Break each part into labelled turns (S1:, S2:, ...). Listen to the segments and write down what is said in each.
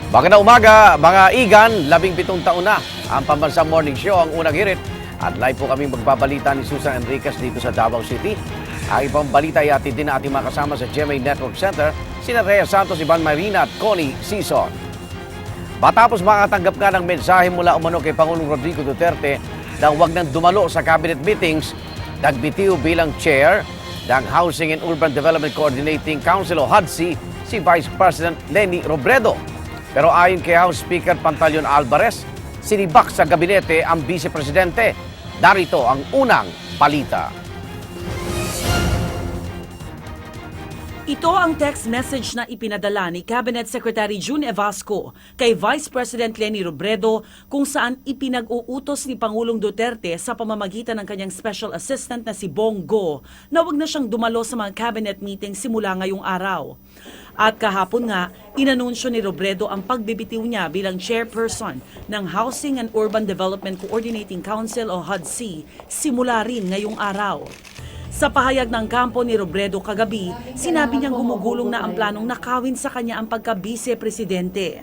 S1: Magandang umaga, mga igan, 17 taon na ang Pambansang Morning Show, ang unang hirit. At live po kaming magbabalita ni Susan Enriquez dito sa Davao City. Ang ibang balita ay atid din na ating makasama sa GMA Network Center, sina Rhea Santos, Ivan Marina at Connie Sison. Matapos makatanggap nga ng mensahe mula umano kay Pangulong Rodrigo Duterte na huwag nang dumalo sa cabinet meetings, nagbitiw bilang chair ng Housing and Urban Development Coordinating Council o HUDC si Vice President Leni Robredo. Pero ayon kay House Speaker Pantaleon Alvarez, sinibak sa gabinete ang Vice Presidente. Narito ang unang balita.
S2: Ito ang text message na ipinadala ni Cabinet Secretary June Evasco kay Vice President Leni Robredo kung saan ipinag-uutos ni Pangulong Duterte sa pamamagitan ng kanyang special assistant na si Bongo na wag na siyang dumalo sa mga cabinet meeting simula ngayong araw. At kahapon nga, inanunsyo ni Robredo ang pagbibitiw niya bilang chairperson ng Housing and Urban Development Coordinating Council o HUDC simula rin ngayong araw. Sa pahayag ng kampo ni Robredo kagabi, sinabi niyang gumugulong na ang planong nakawin sa kanya ang pagka-vice-presidente.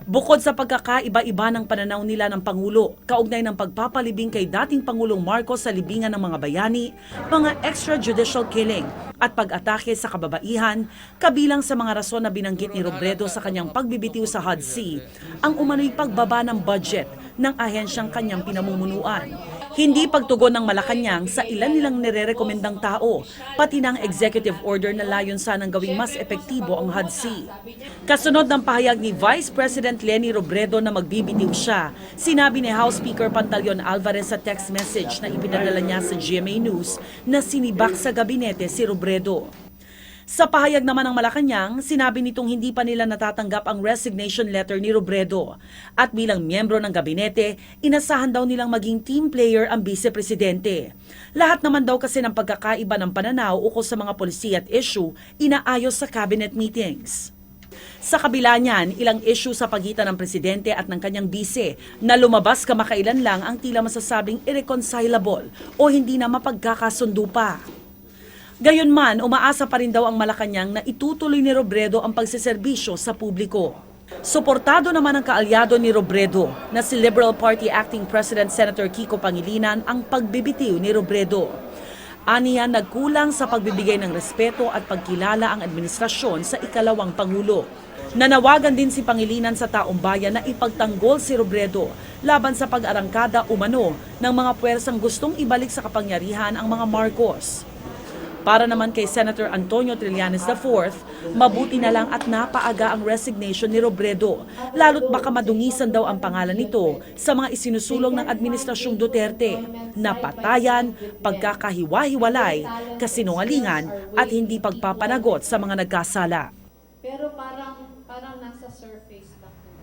S2: Bukod sa pagkakaiba-iba ng pananaw nila ng Pangulo, kaugnay ng pagpapalibing kay dating Pangulong Marcos sa libingan ng mga bayani, mga extrajudicial killing at pag-atake sa kababaihan, kabilang sa mga rason na binanggit ni Robredo sa kanyang pagbibitiw sa HUDC, ang umano'y pagbaba ng budget ng ahensyang kanyang pinamumunuan. Hindi pagtugon ng Malacanang sa ilan nilang nirerekomendang tao, pati ng executive order na layon sanang gawing mas epektibo ang HUDC. Kasunod ng pahayag ni Vice President Leni Robredo na magbibitiw siya, sinabi ni House Speaker Pantaleon Alvarez sa text message na ipinadala niya sa GMA News na sinibak sa gabinete si Robredo. Sa pahayag naman ng Malacanang, sinabi nitong hindi pa nila natatanggap ang resignation letter ni Robredo. At bilang miyembro ng gabinete, inasahan daw nilang maging team player ang vice-presidente. Lahat naman daw kasi ng pagkakaiba ng pananaw ukol sa mga polisiya at issue, inaayos sa cabinet meetings. Sa kabila niyan, ilang issue sa pagitan ng presidente at ng kanyang bise na lumabas kamakailan lang ang tila masasabing irreconcilable o hindi na mapagkakasundo pa. Gayunman, umaasa pa rin daw ang Malacanang na itutuloy ni Robredo ang pagseserbisyo sa publiko. Suportado naman ang kaalyado ni Robredo na si Liberal Party Acting President Senator Kiko Pangilinan ang pagbibitiw ni Robredo. Aniya nagkulang sa pagbibigay ng respeto at pagkilala ang administrasyon sa ikalawang Pangulo. Nanawagan din si Pangilinan sa taong bayan na ipagtanggol si Robredo laban sa pag-arangkada umano ng mga puwersang gustong ibalik sa kapangyarihan ang mga Marcos. Para naman kay Senator Antonio Trillanes IV, mabuti na lang at napaaga ang resignation ni Robredo, lalo't baka madungisan daw ang pangalan nito sa mga isinusulong ng Administrasyong Duterte na patayan, pagkakahiwa-hiwalay, kasinungalingan at hindi pagpapanagot sa mga nagkasala.